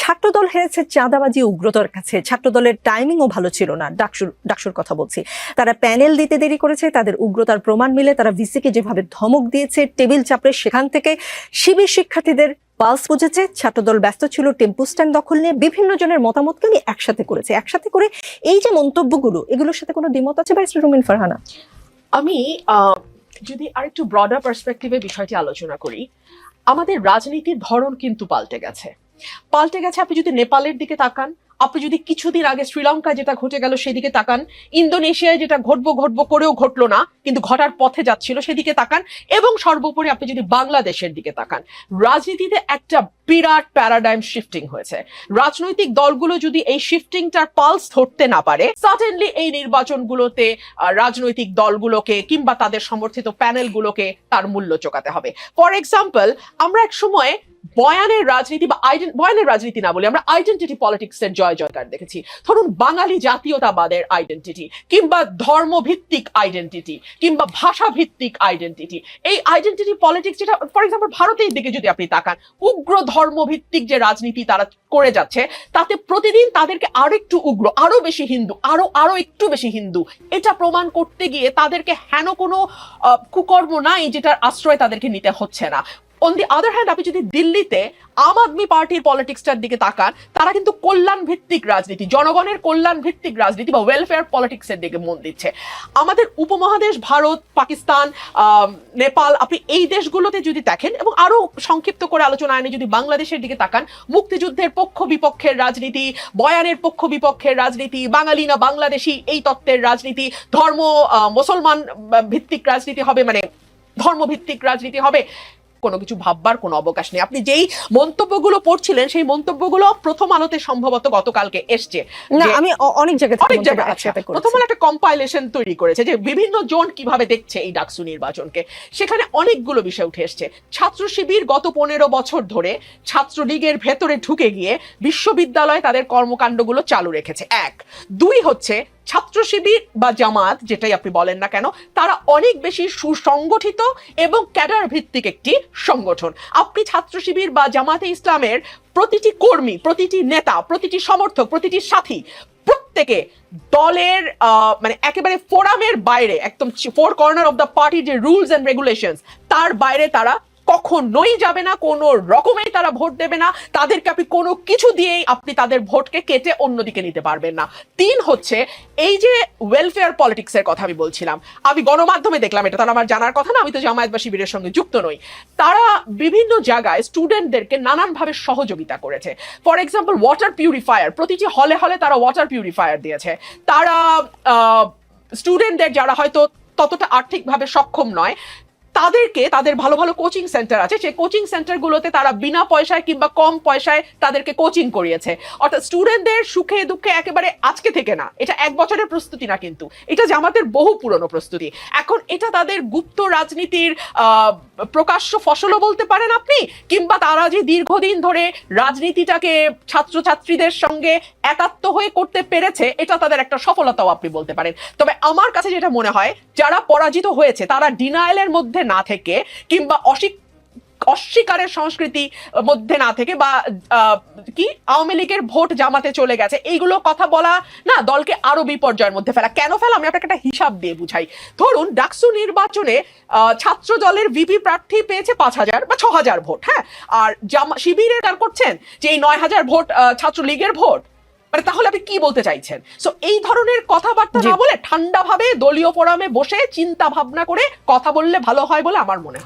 ছাত্রদল হেরেছে চাঁদাবাজি উগ্রতার কাছে। ছাত্রদলের টাইমিংও ভালো ছিল না। ডাকসুর কথা বলছি। তারা প্যানেল দিতে দেরি করেছে, তাদের উগ্রতার প্রমাণ মিলে তারা ভিসিকে যেভাবে ধমক দিয়েছে, টেবিল চাপড়ে, সেখান থেকে শিবির শিক্ষার্থীদের পালস বুঝেছে। ছাত্রদল ব্যস্ত ছিল টেম্পু স্ট্যান্ড দখল নিয়ে। বিভিন্ন জনের মতামতকে নিয়ে একসাথে করে এই যে মন্তব্যগুলো, এগুলোর সাথে কোনো দ্বিমত আছে ব্যারিস্টার রুমিন ফারহানা? আমি যদি আরেকটু ব্রডার পার্সপেক্টিভে বিষয়টি আলোচনা করি, আমাদের রাজনীতির ধরন কিন্তু পাল্টে গেছে। আপনি যদি নেপালের দিকে তাকান, আপনি যদি কিছুদিন আগে শ্রীলঙ্কায় যেটা ঘটে গেল সেদিকে তাকান, ইন্দোনেশিয়ায় যেটা ঘটবো করেও ঘটলো না কিন্তু ঘটার পথে যাচ্ছিল সেদিকে তাকান, এবং সর্বোপরি আপনি যদি বাংলাদেশের দিকে তাকান, রাজনীতিতে একটা বিরাট প্যারাডাইম শিফটিং হয়েছে। রাজনৈতিক দলগুলো যদি এই শিফটিংটার পালস ধরতে না পারে, সার্টেনলি এই নির্বাচনগুলোতে রাজনৈতিক দলগুলোকে কিংবা তাদের সমর্থিত প্যানেলগুলোকে তার মূল্য চোকাতে হবে। ফর এক্সাম্পল, আমরা এক সময় বয়ানের রাজনীতি বা বয়ানের রাজনীতি না বলি, আমরা আইডেন্টিটি পলিটিক্সের জয়কার দেখেছি। ধরুন বাঙালি জাতীয়তাবাদের আইডেন্টিটি, কিংবা ধর্মভিত্তিক আইডেন্টিটি, কিংবা ভাষা ভিত্তিক আইডেন্টিটি। এই আইডেন্টিটি পলিটিক্স, যেটা ফর এক্সাম্পল ভারতের দিকে যদি আপনি তাকান, উগ্র ধর্মভিত্তিক যে রাজনীতি তারা করে যাচ্ছে, তাতে প্রতিদিন তাদেরকে আরো একটু উগ্র, আরো বেশি হিন্দু, আরো একটু বেশি হিন্দু, এটা প্রমাণ করতে গিয়ে তাদেরকে হেন কোনো কুকর্ম নাই যেটার আশ্রয় তাদেরকে নিতে হচ্ছে না। অন দি আদার হ্যান্ড, আপনি যদি দিল্লিতে আম আদমি পার্টির পলিটিক্সটার দিকে তাকান, তারা কিন্তু কল্যাণ ভিত্তিক রাজনীতি, জনগণের কল্যাণ ভিত্তিক রাজনীতি বা ওয়েলফেয়ার পলিটিক্সের দিকে মন দিচ্ছে। আমাদের উপমহাদেশ ভারত, পাকিস্তান, নেপাল, আপনি এই দেশগুলোতে যদি দেখেন, এবং আরো সংক্ষিপ্ত করে আলোচনা আনে যদি বাংলাদেশের দিকে তাকান, মুক্তিযুদ্ধের পক্ষ বিপক্ষের রাজনীতি, বয়ানের পক্ষ বিপক্ষের রাজনীতি, বাঙালি না বাংলাদেশি এই তত্ত্বের রাজনীতি, ধর্ম মুসলমান ভিত্তিক রাজনীতি হবে, মানে ধর্মভিত্তিক রাজনীতি হবে। কোনো কিছু ভাববার কোনো অবকাশ নেই। আপনি যেই মন্তব্যগুলো পড়ছিলেন, সেই মন্তব্যগুলো প্রথম আলোতে সম্ভবত গতকালকে এসছে। না, আমি অনেক জায়গায় প্রথম আলো একটা কম্পাইলেশন তৈরি করেছে যে বিভিন্ন জন কিভাবে দেখছে এই ডাকসু নির্বাচনকে। সেখানে অনেকগুলো বিষয় উঠে এসছে। ছাত্র শিবির গত 15 বছর ধরে ছাত্রলীগের ভেতরে ঢুকে গিয়ে বিশ্ববিদ্যালয়ে তাদের কর্মকাণ্ডগুলো চালু রেখেছে, 1। 2 হচ্ছে ছাত্র শিবির বা জামাত, যেটাই আপনি বলেন না কেন, তারা অনেক বেশি সুসংগঠিত এবং ক্যাডার ভিত্তিক একটি সংগঠন। আপনি ছাত্র শিবির বা জামাতে ইসলামের প্রতিটি কর্মী, প্রতিটি নেতা, প্রতিটি সমর্থক, প্রতিটি সাথী, প্রত্যেকে দলের মানে একেবারে ফোরামের বাইরে, একদম four corner of the party যে রুলস এন্ড রেগুলেশনস, তার বাইরে তারা কখনোই যাবে না, কোনো রকমেই তারা ভোট দেবে না। তাদেরকে আপনি কোনো কিছু দিয়েই আপনি তাদের ভোটকে কেটে অন্যদিকে নিতে পারবেন না। 3 হচ্ছে এই যে ওয়েলফেয়ার পলিটিক্সের কথা আমি বলছিলাম, আমি গণমাধ্যমে দেখলাম, এটা তারা আমার জানার কথা না, আমি তো জামায়াত বা শিবিরের সঙ্গে যুক্ত নই। তারা বিভিন্ন জায়গায় স্টুডেন্টদেরকে নানানভাবে সহযোগিতা করেছে। ফর এক্সাম্পল, ওয়াটার পিউরিফায়ার, প্রতিটি হলে হলে তারা ওয়াটার পিউরিফায়ার দিয়েছে। তারা স্টুডেন্টদের যারা হয়তো ততটা আর্থিকভাবে সক্ষম নয়, তাদেরকে, তাদের ভালো ভালো কোচিং সেন্টার আছে, সেই কোচিং সেন্টারগুলোতে তারা বিনা পয়সায় কিংবা কম পয়সায় তাদেরকে কোচিং করিয়েছে। অর্থাৎ স্টুডেন্টদের সুখে দুঃখে একেবারে আজকে থেকে না, এটা 1 বছরের প্রস্তুতি না, কিন্তু এটা জামাতের বহু পুরনো প্রস্তুতি। এখন এটা তাদের গুপ্ত রাজনীতির প্রকাশ্য ফসলও বলতে পারেন আপনি, কিংবা তারা যে দীর্ঘদিন ধরে রাজনীতিটাকে ছাত্রছাত্রীদের সঙ্গে একাত্ম হয়ে করতে পেরেছে, এটা তাদের একটা সফলতাও আপনি বলতে পারেন। তবে আমার কাছে যেটা মনে হয়, যারা পরাজিত হয়েছে তারা ডিনায়ালের মধ্যে না থেকে, কিংবা অস্বীকারের সংস্কৃতি মধ্যে না থেকে, বা কি আওয়ামী লীগের ভোট জামাতে চলে গেছে, এইগুলো কথা বলা না দলকে আরো বিপর্যয়ের মধ্যে ফেলা। কেন ফেলা, আমি আপনাকে একটা হিসাব দিয়ে বুঝাই। ধরুন ডাকসু নির্বাচনে ছাত্র দলের ভিপি প্রার্থী পেয়েছে 5,000 বা 6,000 ভোট, হ্যাঁ, আর শিবিরের কার করছেন যে এই 9,000 ভোট ছাত্রলীগের ভোট, মানে তাহলে আপনি কি বলতে চাইছেন? সো এই ধরনের কথাবার্তা না বলে ঠান্ডাভাবে দলীয় ফোরামে বসে চিন্তা ভাবনা করে কথা বললে ভালো হয় বলে আমার মনে হয়।